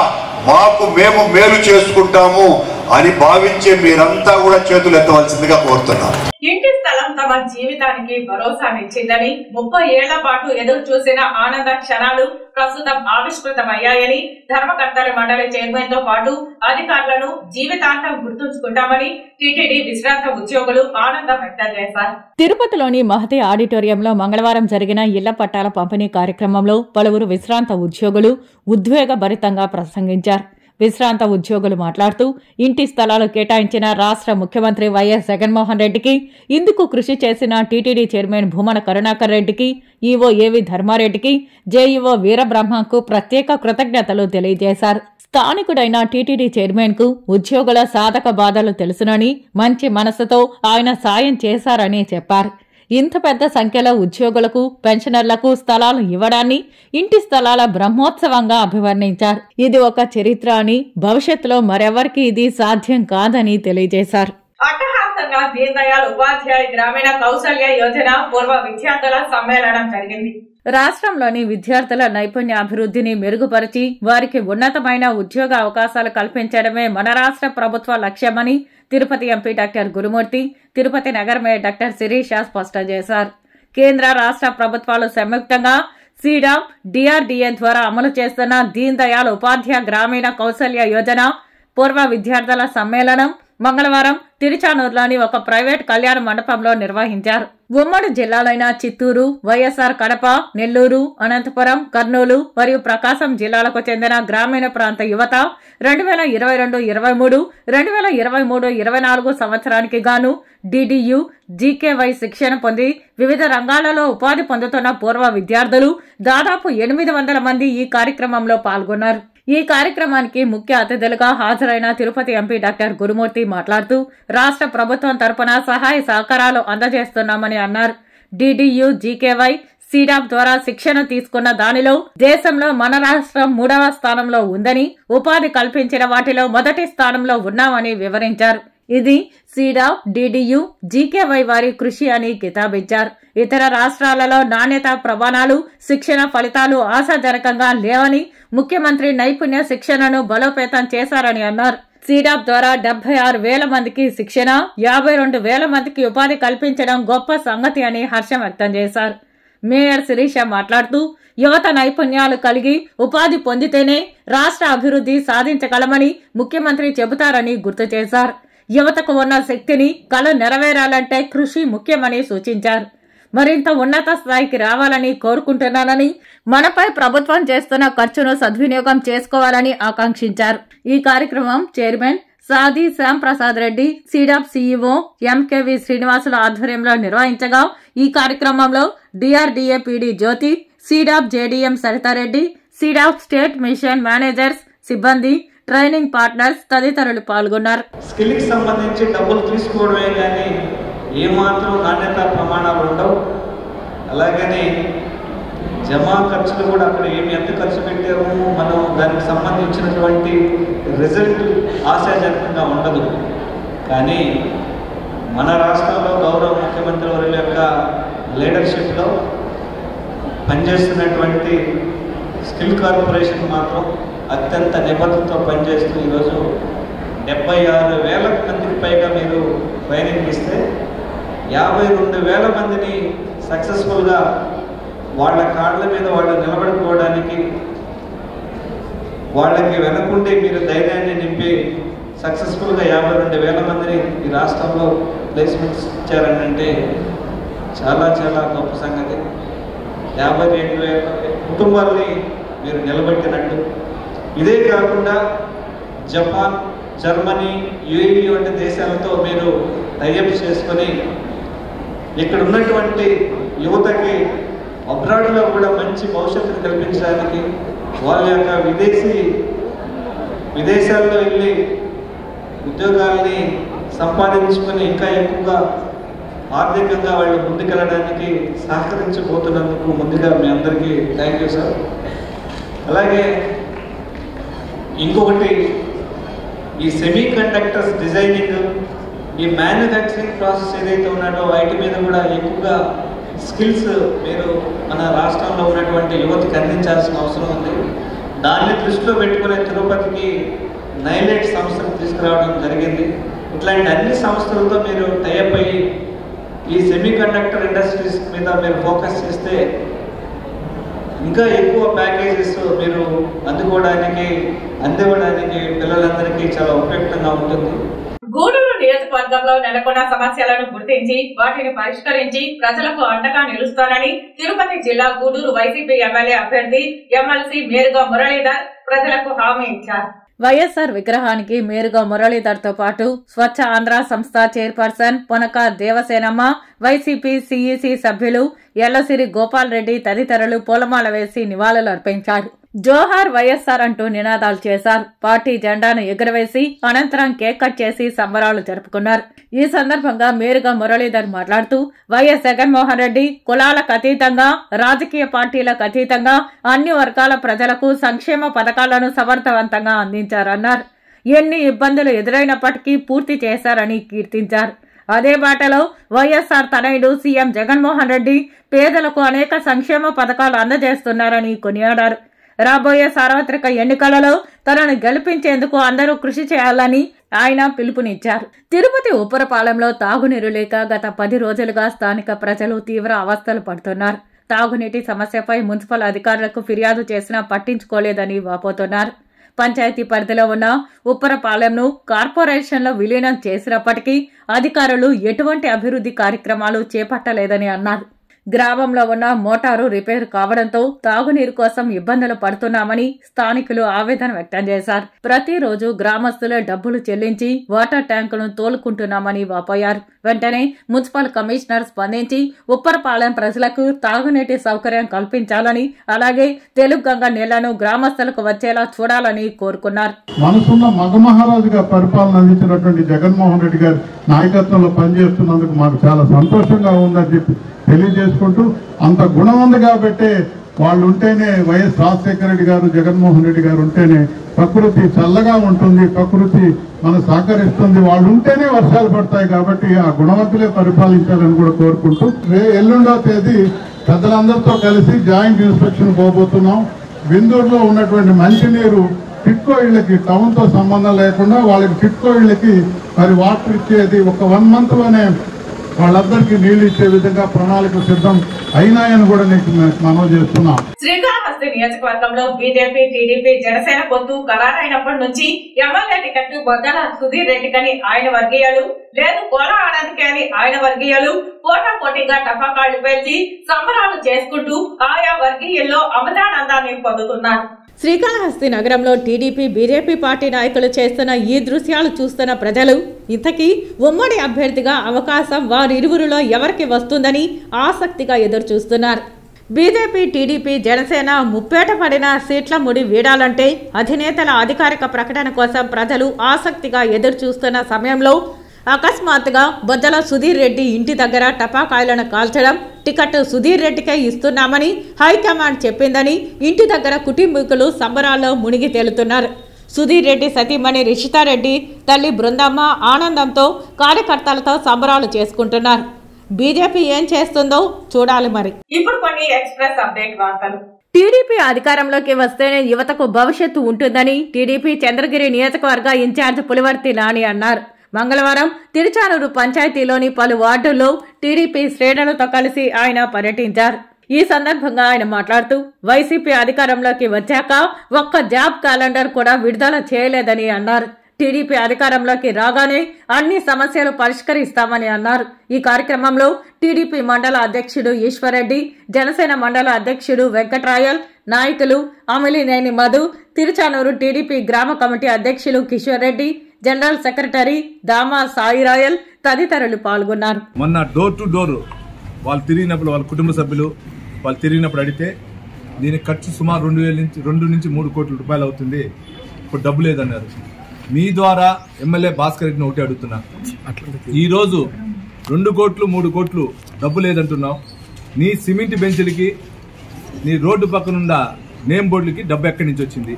మాకు మేము మేలు చేసుకుంటాము అని భావించే మీరంతా కూడా చేతులు ఎత్తవలసిందిగా కోరుతున్నాం. ఇంటి స్థలం తమ జీవితానికి భరోసానిచ్చిందని, 30 ఏళ్ల పాటు ఎదురు చూసిన ఆనంద క్షణాలు ప్రస్తుతం ఆవిష్కృతమయ్యాయని ధర్మకర్తల మండలి చైర్మన్ తో పాటు అధికారులను జీవితాంతం గుర్తుంచుకుంటామని టీటీడీ విశ్రాంత ఉద్యోగులు ఆనందం వ్యక్తం చేశారు. తిరుపతిలోని మహతి ఆడిటోరియంలో మంగళవారం జరిగిన ఇళ్ల పట్టాల పంపిణీ కార్యక్రమంలో పలువురు విశ్రాంత ఉద్యోగులు ఉద్వేగభరితంగా ప్రసంగించారు. విశ్రాంత ఉద్యోగులు మాట్లాడుతూ ఇంటి స్థలాలు కేటాయించిన రాష్ట్ర ముఖ్యమంత్రి వైఎస్ జగన్మోహన్ రెడ్డికి, ఇందుకు కృషి చేసిన టీటీడీ చైర్మన్ భూమన కరుణాకర్ రెడ్డికి, ఈవో ఏవి ధర్మారెడ్డికి, జేఈఓ వీరబ్రహ్మకు ప్రత్యేక కృతజ్ఞతలు తెలియజేశారు. స్థానికుడైన టీటీడీ చైర్మన్ కు ఉద్యోగుల సాధక బాధలు తెలుసునని, మంచి మనసుతో ఆయన సాయం చేశారని చెప్పారు. ఇంత పెద్ద సంఖ్యలో ఉద్యోగులకు, పెన్షనర్లకు స్థలాలు ఇవ్వడాన్ని ఇంటి స్థలాల బ్రహ్మోత్సవంగా అభివర్ణించారు. ఇది ఒక చరిత్ర అని, భవిష్యత్తులో మరెవరికి ఇది సాధ్యం కాదని తెలియజేశారు. అట్టహాసంగా దీన్ దయాళ్ ఉపాధ్యాయ గ్రామీణ కౌశల్య యోజన పూర్వ విద్యార్థుల సమ్మేళనం జరిగింది. రాష్ట్రంలోని విద్యార్థుల నైపుణ్యాభివృద్ధిని మెరుగుపరిచి వారికి ఉన్నతమైన ఉద్యోగ అవకాశాలు కల్పించడమే మన రాష్ట్ర ప్రభుత్వ లక్ష్యమని తిరుపతి ఎంపీ డాక్టర్ గురుమూర్తి, తిరుపతి నగర మేయర్ డాక్టర్ శిరీష స్పష్టం చేశారు. కేంద్ర రాష్ట్ర ప్రభుత్వాలు సంయుక్తంగా సీడాప్, డిఆర్డీఏ ద్వారా అమలు చేస్తున్న దీన్ దయాళ్ ఉపాధ్యాయ గ్రామీణ కౌశల్య యోజన పూర్వ విద్యార్థుల సమ్మేళనం మంగళవారం తిరుచానూరులోని ఒక ప్రైవేట్ కళ్యాణ మండపంలో నిర్వహించారు. ఉమ్మడి జిల్లాలైన చిత్తూరు, వైఎస్ఆర్ కడప, నెల్లూరు, అనంతపురం, కర్నూలు మరియు ప్రకాశం జిల్లాలకు చెందిన గ్రామీణ ప్రాంత యువత 2022-23, 2023-24 సంవత్సరానికి గాను డిడియు, జీకేవై శిక్షణ పొంది వివిధ రంగాలలో ఉపాధి పొందుతున్న పూర్వ విద్యార్థులు దాదాపు 800 మంది ఈ కార్యక్రమంలో పాల్గొన్నారు. ఈ కార్యక్రమానికి ముఖ్య అతిథులుగా హాజరైన తిరుపతి ఎంపీ డాక్టర్ గురుమూర్తి మాట్లాడుతూ రాష్ట్ర ప్రభుత్వం తరపున సహాయ సహకారాలు అందజేస్తున్నామని అన్నారు. డిడియు, జీకేవై, సీడాప్ ద్వారా శిక్షణ తీసుకున్న దానిలో దేశంలో మన రాష్ట్రం 3వ స్థానంలో ఉందని, ఉపాధి కల్పించిన వాటిలో మొదటి స్థానంలో ఉన్నామని వివరించారు. ఇది సీడాప్, డిడియు, జీకేవై వారి కృషి అని కితాబిచ్చారు. ఇతర రాష్ట్రాలలో నాణ్యత ప్రమాణాలు, శిక్షణ ఫలితాలు ఆశాజనకంగా లేవని, ముఖ్యమంత్రి నైపుణ్య శిక్షణను బలోపేతం చేశారని అన్నారు. సీడాప్ ద్వారా 76,000 మందికి శిక్షణ, 52,000 మందికి ఉపాధి కల్పించడం గొప్ప సంగతి అని హర్షం వ్యక్తం చేశారు. మేయర్ శిరీష మాట్లాడుతూ యువత నైపుణ్యాలు కలిగి ఉపాధి పొందితేనే రాష్ట్ర అభివృద్ధి సాధించగలమని ముఖ్యమంత్రి చెబుతారని గుర్తు చేశారు. యువతకు ఉన్న శక్తిని కళ నెరవేరాలంటే కృషి ముఖ్యమని సూచించారు. మరింత ఉన్నత స్థాయికి రావాలని కోరుకుంటున్నానని, మనపై ప్రభుత్వం చేస్తున్న ఖర్చును సద్వినియోగం చేసుకోవాలని ఆకాంక్షించారు. ఈ కార్యక్రమం chairman Sadi Shyam Prasad Reddy, SEEDAP CEO MKV శ్రీనివాసుల ఆధ్వర్యంలో నిర్వహించగా, ఈ కార్యక్రమంలో DRDA PD Jyothi, SEEDAP JDM Saritha Reddy, SEEDAP state mission managers, సిబ్బంది, ట్రైనింగ్ పార్ట్నర్స్ తదితరులు పాల్గొన్నారు. స్కిల్ కి సంబంధించి డబ్బులు తీసుకోవడమే కానీ ఏమాత్రం నాణ్యత ప్రమాణాలు ఉండవు. అలాగని జమా ఖర్చులు కూడా అక్కడ ఎంత ఖర్చు పెట్టామో మనం దానికి సంబంధించినటువంటి రిజల్ట్ ఆశాజనకంగా ఉండదు. కానీ మన రాష్ట్రంలో గౌరవ ముఖ్యమంత్రి వారి యొక్క లీడర్షిప్లో పనిచేస్తున్నటువంటి స్కిల్ కార్పొరేషన్ మాత్రం అత్యంత నిబద్ధతతో పనిచేస్తూ ఈరోజు 76,000 మందికి పైగా మీరు ట్రైనింగ్ ఇస్తే 52,000 మందిని సక్సెస్ఫుల్గా వాళ్ళ కాళ్ళ మీద వాళ్ళు నిలబడుకోవడానికి వాళ్ళకి వెనకుండి మీరు ధైర్యాన్ని నింపి సక్సెస్ఫుల్గా 52,000 మందిని ఈ రాష్ట్రంలో ప్లేస్మెంట్స్ ఇచ్చారని అంటే చాలా చాలా గొప్ప సంగతి. 52,000 కుటుంబాలని మీరు నిలబెట్టినట్టు. ఇదే కాకుండా జపాన్, జర్మనీ, యుఏఈ వంటి దేశాలతో మీరు టైఅప్ చేసుకొని ఇక్కడ ఉన్నటువంటి యువతకి అబ్రాడ్లో కూడా మంచి భవిష్యత్తును కల్పించడానికి వాళ్ళ యొక్క విదేశాల్లో వెళ్ళి ఉద్యోగాల్ని సంపాదించుకొని ఇంకా ఎక్కువగా ఆర్థికంగా వాళ్ళు ముందుకెళ్ళడానికి సహకరించబోతున్నందుకు ముందుగా మీ అందరికీ థ్యాంక్ యూ సార్. అలాగే ఇంకొకటి, ఈ సెమీ కండక్టర్స్ డిజైనింగ్, ఈ మ్యానుఫ్యాక్చరింగ్ ప్రాసెస్ ఏదైతే ఉన్నాడో వాటి మీద కూడా ఎక్కువగా స్కిల్స్ మీరు మన రాష్ట్రంలో ఉన్నటువంటి యువతకి అందించాల్సిన అవసరం ఉంది. దాన్ని దృష్టిలో పెట్టుకునే తిరుపతికి నైలైట్ సంస్థను తీసుకురావడం జరిగింది. ఇట్లాంటి అన్ని సంస్థలతో మీరు టైఅప్ అయ్యి ఈ సెమీ కండక్టర్ ఇండస్ట్రీస్ మీద మీరు ఫోకస్ చేస్తే ఇంకా ఎక్కువ ప్యాకేజెస్ మీరు అందివ్వడానికి పిల్లలందరికీ చాలా ఉపయుక్తంగా ఉంటుంది. గూడూరు నియోజకవర్గంలో నెలకొన్న సమస్యలను గుర్తించి వాటిని పరిష్కరించి ప్రజలకు అండగా నిలుస్తానని తిరుపతి జిల్లా గూడూరు వైసీపీ ఎమ్మెల్యే అభ్యర్థి ఎమ్మెల్సీ మేరుగా మురళీధర్ ప్రజలకు హామీ ఇచ్చారు. వైఎస్ఆర్ విగ్రహానికి మేరుగా మురళీధర్తో పాటు స్వచ్ఛ ఆంధ్ర సంస్థ chairperson Ponaka Devasenamma, YCP CEC సభ్యులు ఎల్లసిరి గోపాల్ రెడ్డి తదితరులు పూలమాల వేసి నివాళులు అర్పించారు. జోహార్ వైఎస్ఆర్ అంటూ నినాదాలు చేశారు. పార్టీ జెండాను ఎగురవేసి అనంతరం కేక్ కట్ చేసి సంబరాలు జరుపుకున్నారు. ఈ సందర్భంగా మేరుగా మురళీధర్ మాట్లాడుతూ వైఎస్ జగన్మోహన్ రెడ్డి కులాలకు అతీతంగా, రాజకీయ పార్టీలకు అతీతంగా అన్ని వర్గాల ప్రజలకు సంక్షేమ పథకాలను సమర్థవంతంగా అందించారన్నారు. ఎన్ని ఇబ్బందులు ఎదురైనప్పటికీ పూర్తి చేశారని కీర్తించారు. అదే బాటలో వైఎస్ఆర్ తనయుడు సీఎం జగన్మోహన్ రెడ్డి పేదలకు అనేక సంక్షేమ పథకాలు అందజేస్తున్నారని కొనియాడారు. రాబోయే సార్వత్రిక ఎన్నికలలో తనను గెలిపించేందుకు అందరూ కృషి చేయాలని ఆయన పిలుపునిచ్చారు. తిరుపతి ఉప్పరపాలెంలో తాగునీరు లేక గత 10 రోజులుగా స్థానిక ప్రజలు తీవ్ర అవస్థలు పడుతున్నారు. తాగునీటి సమస్యపై మున్సిపల్ అధికారులకు ఫిర్యాదు చేసినా పట్టించుకోలేదని వాపోతున్నారు. పంచాయతీ పరిధిలో ఉన్న ఉప్పరపాలెంను కార్పొరేషన్లో విలీనం చేసినప్పటికీ అధికారులు ఎటువంటి అభివృద్ధి కార్యక్రమాలు చేపట్టలేదని అన్నారు. గ్రామంలో ఉన్న మోటారు రిపేర్ కావడంతో తాగునీరు కోసం ఇబ్బందులు పడుతున్నామని స్థానికులు ఆవేదన వ్యక్తం చేశారు. ప్రతిరోజు గ్రామస్తులే డబ్బులు చెల్లించి వాటర్ ట్యాంకులను తోలుకుంటున్నామని వాపోయారు. వెంటనే మున్సిపల్ కమిషనర్ స్పందించి ఉప్పరపాలెం ప్రజలకు తాగునీటి సౌకర్యం కల్పించాలని, అలాగే తెలుగంగ నీళ్లను గ్రామస్తులకు వచ్చేలా చూడాలని కోరుకున్నారు. మనసున్న మగమహారాజుగా పరిపాలన అందించినటువంటి జగన్మోహన్ రెడ్డి గారి నాయకత్వంలో పనిచేస్తున్నందుకు మాకు చాలా సంతోషంగా ఉందని చెప్పి తెలియజేసుకుంటూ, అంత గుణం ఉంది కాబట్టే వాళ్ళు ఉంటేనే, వైఎస్ రాజశేఖర రెడ్డి గారు, జగన్మోహన్ రెడ్డి గారు ఉంటేనే ప్రకృతి చల్లగా ఉంటుంది, ప్రకృతి మనం సహకరిస్తుంది. వాళ్ళు ఉంటేనే వర్షాలు పడతాయి. కాబట్టి ఆ గుణవంతులే పరిపాలించాలని కూడా కోరుకుంటూ, ఎల్లుండో తేదీ పెద్దలందరితో కలిసి జాయింట్ ఇన్స్పెక్షన్ పోబోతున్నాం. విందూరులో ఉన్నటువంటి మంచినీరు టిట్కో ఇళ్ళకి టౌన్తో సంబంధం లేకుండా వాళ్ళకి టిట్కో ఇళ్ళకి మరి వాటర్ ఇచ్చేది ఒక 1 monthలోనే వాళ్ళందరికీ నీళ్లు ఇచ్చే విధంగా ప్రణాళిక సిద్ధం అయినాయని కూడా నీకు మనం చేస్తున్నాం. శ్రీకాళహస్తి నియోజకవర్గంలో బీజేపీ, టీడీపీ, జనసేన పొత్తు ఖరారైనప్పటి నుంచి ఎమ్మెల్యే టికెట్ బొద్దల సుధీర్ రెడ్డికని ఆయన వర్గీయులు, లేదు కోల ఆనంద్కి అని ఆయన వర్గీయులు పోటాపోటీగా టపాకాళ్లు పేల్చి సంబరాలు చేసుకుంటూ ఆయా వర్గీయుల్లో అమృతానందాన్ని పొందుతున్నారు. శ్రీకాళహస్తి నగరంలో టీడీపీ, బీజేపీ పార్టీ నాయకులు చేస్తున్న ఈ దృశ్యాలు చూస్తున్న ప్రజలు ఇంతకీ ఉమ్మడి అభ్యర్థిగా అవకాశం వారిరువురిలో ఎవరికి వస్తుందని ఆసక్తిగా ఎదురుచూస్తున్నారు. బీజేపీ, టీడీపీ, జనసేన ముప్పేట పడిన సీట్ల ముడి వీడాలంటే అధినేతల అధికారిక ప్రకటన కోసం ప్రజలు ఆసక్తిగా ఎదురుచూస్తున్న సమయంలో అకస్మాత్తుగా బొద్దల సుధీర్ రెడ్డి ఇంటి దగ్గర టపాకాయలను కాల్చడం, టికెట్ సుధీర్ రెడ్డికే ఇస్తున్నామని హైకమాండ్ చెప్పిందని ఇంటి దగ్గర కుటుంబీకులు సంబరాల్లో మునిగి తేలుతున్నారు. సుధీర్ రెడ్డి సతీమణి రిషితారెడ్డి, తల్లి బృందమ్మ ఆనందంతో కార్యకర్తలతో సంబరాలు చేసుకుంటున్నారు. బీజేపీ ఏం చేస్తుందో చూడాలి మరి. ఇప్పుడు కొన్ని ఎక్స్ప్రెస్ అప్డేట్ వార్తలు. టీడీపీ అధికారంలోకి వస్తేనే యువతకు భవిష్యత్తు ఉంటుందని టీడీపీ చంద్రగిరి నియోజకవర్గ ఇన్ఛార్జ్ పులివర్తి నాని అన్నారు. మంగళవారం తిరుచానూరు పంచాయతీలోని పలు వార్డుల్లో టీడీపీ శ్రేణులతో కలిసి ఆయన పర్యటించారు. ఈ సందర్భంగా ఆయన మాట్లాడుతూ వైసీపీ అధికారంలోకి వచ్చాక ఒక్క జాబ్ క్యాలెండర్ కూడా విడుదల చేయలేదని అన్నారు. టీడీపీ అధికారంలోకి రాగానే అన్ని సమస్యలు పరిష్కరిస్తామని అన్నారు. ఈ కార్యక్రమంలో టీడీపీ మండల అధ్యక్షుడు ఈశ్వర్రెడ్డి, జనసేన మండల అధ్యక్షుడు వెంకట్రాయల్, నాయకులు అమిలినేని మధు, తిరుచానూరు టీడీపీ గ్రామ కమిటీ అధ్యక్షులు కిషోర్ రెడ్డి, జనరల్ సెక్రటరీ దామా సాయిరాయల్ తదితరులు పాల్గొన్నారు. మొన్న డోర్ టు డోర్ వాళ్ళు తిరిగినప్పుడు వాళ్ళ కుటుంబ సభ్యులు వాళ్ళు తిరిగినప్పుడు అడిగితే దీని ఖర్చు సుమారు 2 నుంచి 3 కోట్ల రూపాయలు అవుతుంది, ఇప్పుడు డబ్బు లేదన్నారు. మీ ద్వారా ఎమ్మెల్యే భాస్కర్ రెడ్డిని ఒకటి అడుగుతున్నా, ఈరోజు 2 కోట్లు 3 కోట్లు డబ్బు లేదంటున్నావు, నీ సిమెంట్ బెంచ్లకి నీ రోడ్డు పక్కనున్న నేమ్ బోర్డులకి డబ్బు ఎక్కడి నుంచి వచ్చింది?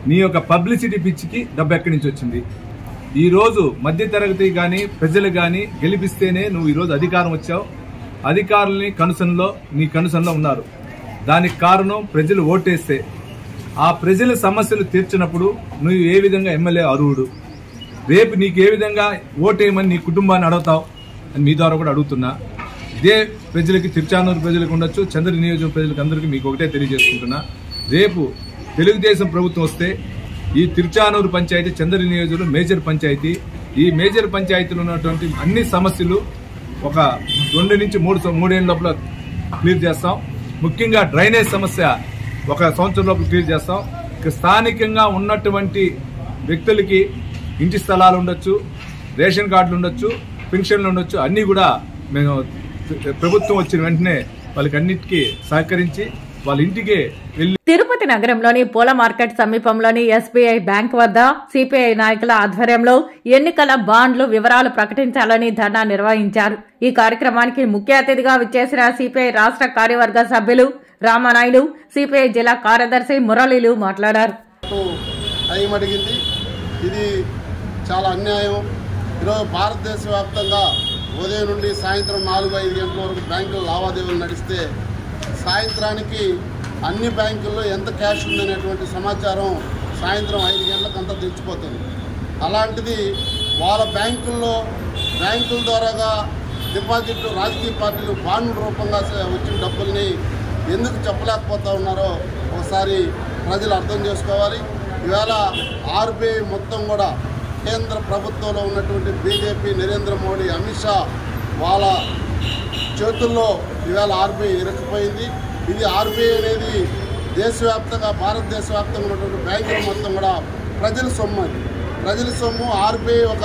నీ యొక్క పబ్లిసిటీ పిచ్చికి డబ్బు ఎక్కడి నుంచి వచ్చింది? ఈరోజు మధ్యతరగతి కానీ ప్రజలు కానీ గెలిపిస్తేనే నువ్వు ఈరోజు అధికారం వచ్చావు. అధికారులని నీ కనుసనలో ఉన్నారు. దానికి కారణం ప్రజలు ఓటేస్తే ఆ ప్రజల సమస్యలు తీర్చినప్పుడు నువ్వు ఏ విధంగా ఎమ్మెల్యే అర్హుడు? రేపు నీకు ఏ విధంగా ఓటేయమని నీ కుటుంబాన్ని అడుగుతావు అని మీ ద్వారా కూడా అడుగుతున్నా. ఇదే ప్రజలకి, తిరుచానూరు ప్రజలకు ఉండొచ్చు, చంద్రగిరి నియోజకవర్గ ప్రజలకు అందరికీ మీకు ఒకటే తెలియజేసుకుంటున్నా, రేపు తెలుగుదేశం ప్రభుత్వం వస్తే ఈ తిరుచానూరు పంచాయతీ చంద్రగిరి నియోజకవర్గం మేజర్ పంచాయతీ, ఈ మేజర్ పంచాయతీలో ఉన్నటువంటి అన్ని సమస్యలు ఒక 2 నుంచి 3 ఏళ్ళ లోపల క్లియర్ చేస్తాం. ముఖ్యంగా డ్రైనేజ్ సమస్య 1 సంవత్సరం లోపల క్లియర్ చేస్తాం. స్థానికంగా ఉన్నటువంటి వ్యక్తులకి ఇంటి స్థలాలు ఉండొచ్చు, రేషన్ కార్డులు ఉండొచ్చు, పెన్షన్లు ఉండొచ్చు, అన్నీ కూడా మేము ప్రభుత్వం వచ్చిన వెంటనే వాళ్ళకి అన్నిటికీ సహకరించి వాళ్ళ ఇంటికే వెళ్లి. తిరుపతి నగరంలోని పూల మార్కెట్ సమీపంలోని ఎస్బీఐ బ్యాంక్ వద్ద సిపిఐ నాయకుల ఆధ్వర్యంలో ఎన్నికల బాండ్లు వివరాలు ప్రకటించాలని ధర్నా నిర్వహించారు. ఈ కార్యక్రమానికి ముఖ్య అతిథిగా విచ్చేసిన సిపిఐ రాష్ట్ర కార్యవర్గ సభ్యులు రామనాయుడు, సిపిఐ జిల్లా కార్యదర్శి మురళీలు మాట్లాడారు. ఇది చాలా అన్యాయం. ఈరోజు భారతదేశ వ్యాప్తంగా ఉదయం నుండి సాయంత్రం 4-5 గంటల వరకు బ్యాంకుల లావాదేవీలు నడిస్తే సాయంత్రానికి అన్ని బ్యాంకుల్లో ఎంత క్యాష్ ఉందనేటువంటి సమాచారం సాయంత్రం 5 గంటలకు అంతా తెలిసిపోతుంది. అలాంటిది వాళ్ళ బ్యాంకుల ద్వారాగా డిపాజిట్లు రాజకీయ పార్టీలు బాండ్ల రూపంగా వచ్చిన డబ్బుల్ని ఎందుకు చెప్పలేకపోతూ ఉన్నారో ఒకసారి ప్రజలు అర్థం చేసుకోవాలి. ఇవాళ ఆర్బీఐ మొత్తం కూడా కేంద్ర ప్రభుత్వంలో ఉన్నటువంటి బీజేపీ, నరేంద్ర మోడీ, అమిత్ షా వాళ్ళ చేతుల్లో ఇవాళ ఆర్బీఐ ఇరకపోయింది. ఇది ఆర్బీఐ అనేది దేశవ్యాప్తంగా, భారతదేశ వ్యాప్తంగా ఉన్నటువంటి బ్యాంకులు మొత్తం కూడా ప్రజల సొమ్ము. ప్రజల సొమ్ము ఆర్బీఐ ఒక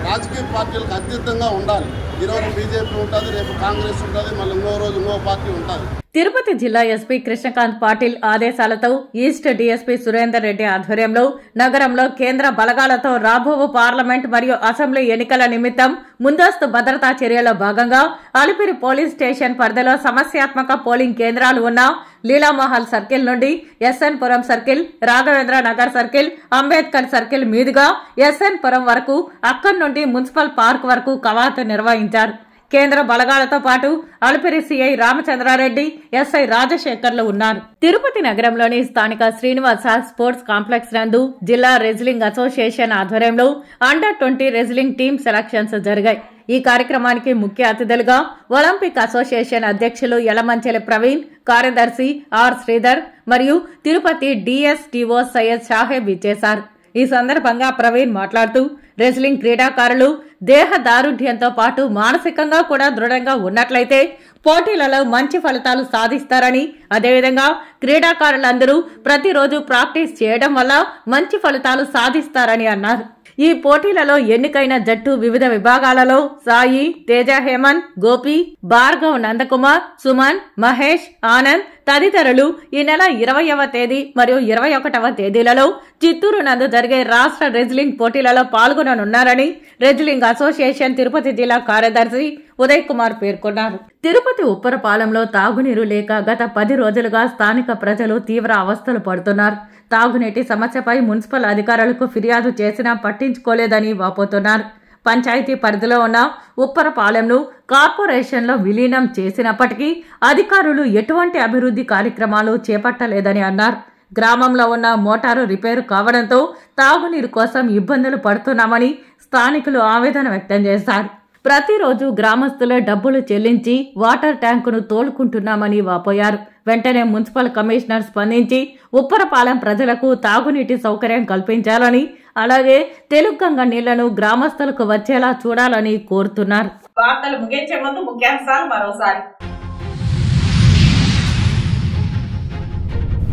రాజకీయ పార్టీలకు అతీతంగా ఉండాలి. ఈరోజు బీజేపీ ఉంటుంది, రేపు కాంగ్రెస్ ఉంటుంది, మళ్ళీ ఇంకో రోజు ఇంకో పార్టీ ఉంటుంది. తిరుపతి జిల్లా ఎస్పీ కృష్ణకాంత్ పాటిల్ ఆదేశాలతో ఈస్ట్ డీఎస్పీ సురేందర్ రెడ్డి ఆధ్వర్యంలో నగరంలో కేంద్ర బలగాలతో రాబో పార్లమెంట్ మరియు అసెంబ్లీ ఎన్నికల నిమిత్తం ముందస్తు భద్రతా చర్యలో భాగంగా అలిపిరి పోలీస్ స్టేషన్ పరిధిలో సమస్యాత్మక పోలింగ్ కేంద్రాలు ఉన్న లీలామహల్ సర్కిల్ నుండి SN Puram circle, Raghavendra Nagar circle, Ambedkar circle మీదుగా ఎస్ఎన్ పురం వరకు, అక్కడి నుండి మున్సిపల్ పార్క్ వరకు కవాతు నిర్వహించారు. కేంద్ర బలగాలతో పాటు అలిపిరి సిఐ రామచంద్రారెడ్డి, ఎస్ఐ రాజశేఖర్లు ఉన్నారు. తిరుపతి నగరంలోని స్థానిక శ్రీనివాస స్పోర్ట్స్ కాంప్లెక్స్ నందు జిల్లా రెజ్లింగ్ అసోసియేషన్ ఆధ్వర్యంలో అండర్-20 రెజ్లింగ్ టీమ్ సెలక్షన్స్ జరిగాయి. ఈ కార్యక్రమానికి ముఖ్య అతిథులుగా ఒలింపిక్ అసోసియేషన్ అధ్యక్షులు యలమంచెలి ప్రవీణ్, కార్యదర్శి ఆర్ శ్రీధర్ మరియు తిరుపతి డిఎస్టిఓ సయ్యద్ సాహెబ్ ఇచ్చేశారు. ఈ సందర్భంగా ప్రవీణ్ మాట్లాడుతూ రెజ్లింగ్ క్రీడాకారులు దేహ దారుఢ్యంతో పాటు మానసికంగా కూడా దృఢంగా ఉన్నట్లయితే పోటీలలో మంచి ఫలితాలు సాధిస్తారని, అదేవిధంగా క్రీడాకారులందరూ ప్రతిరోజు ప్రాక్టీస్ చేయడం వల్ల మంచి ఫలితాలు సాధిస్తారని అన్నారు. ఈ పోటీలలో ఎన్నికైన జట్టు వివిధ విభాగాలలో సాయి, తేజ హేమంత్, గోపి, భార్గవ్ నందకుమార్, సుమన్, మహేష్, ఆనంద్ తదితరులు ఈ నెల 20వ తేదీ మరియు 21వ తేదీలలో చిత్తూరు నందు జరిగే రాష్ట్ర రెజ్లింగ్ పోటీలలో పాల్గొననున్నారని రెజ్లింగ్ అసోసియేషన్ తిరుపతి జిల్లా కార్యదర్శి ఉదయ్ కుమార్ పేర్కొన్నారు. తిరుపతి ఉప్పరపాలెంలో తాగునీరు లేక గత 10 రోజులుగా స్థానిక ప్రజలు తీవ్ర అవస్థలు పడుతున్నారు. తాగునీటి సమస్యపై మున్సిపల్ అధికారులకు ఫిర్యాదు చేసినా పట్టించుకోలేదని వాపోతున్నారు. పంచాయతీ పరిధిలో ఉన్న ఉప్పరపాలెంను కార్పొరేషన్లో విలీనం చేసినప్పటికీ అధికారులు ఎటువంటి అభివృద్ధి కార్యక్రమాలు చేపట్టలేదని అన్నారు. గ్రామంలో ఉన్న మోటారు రిపేరు కావడంతో తాగునీరు కోసం ఇబ్బందులు పడుతున్నామని స్థానికులు ఆవేదన వ్యక్తం చేశారు. ప్రతిరోజు గ్రామస్తులే డబ్బులు చెల్లించి వాటర్ ట్యాంకును తోలుకుంటున్నామని వాపోయారు. వెంటనే మున్సిపల్ కమిషనర్ స్పందించి ఉప్పరపాలెం ప్రజలకు తాగునీటి సౌకర్యం కల్పించాలని, అలాగే తెలుగంగ నీళ్లను గ్రామస్తులకు వచ్చేలా చూడాలని కోరుతున్నారు. వార్తలు ముగించే ముందు ముఖ్యాంశాలు మరోసారి.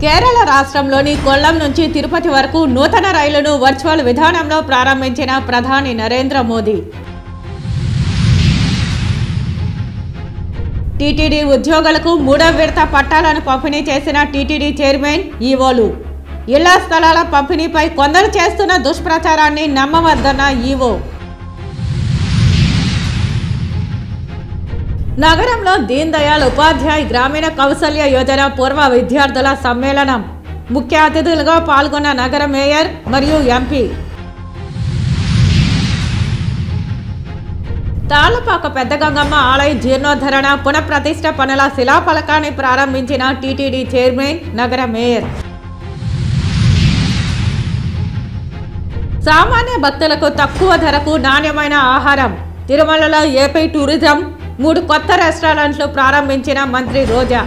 కేరళ రాష్ట్రంలోని కొల్లం నుంచి తిరుపతి వరకు నూతన రైలును వర్చువల్ విధానంలో ప్రారంభించిన ప్రధాని నరేంద్ర మోదీ. టీటీడీ ఉద్యోగులకు 3వ విడత పట్టాలను పంపిణీ చేసిన టీటీడీ చైర్మన్, ఈవోలు. ఇళ్ల స్థలాల పంపిణీపై కొందరు చేస్తున్న దుష్ప్రచారాన్ని నమ్మవద్దన్న ఈవో. నగరంలో దీన్ దయాళ్ ఉపాధ్యాయ్ గ్రామీణ కౌశల్య యోజన పూర్వ విద్యార్థుల సమ్మేళనం. ముఖ్య అతిథులుగా పాల్గొన్న నగర మేయర్ మరియు ఎంపీ. తాళ్లపాక పెద్దగంగమ్మ ఆలయ జీర్ణోద్ధరణ పునఃప్రతిష్ఠ పనుల శిలాఫలకాన్ని ప్రారంభించిన టీటీడీ చైర్మన్, నగర మేయర్. సామాన్య భక్తులకు తక్కువ ధరకు నాణ్యమైన ఆహారం. తిరుమలలో ఏపీ టూరిజం 3 కొత్త రెస్టారెంట్లు ప్రారంభించిన మంత్రి రోజా.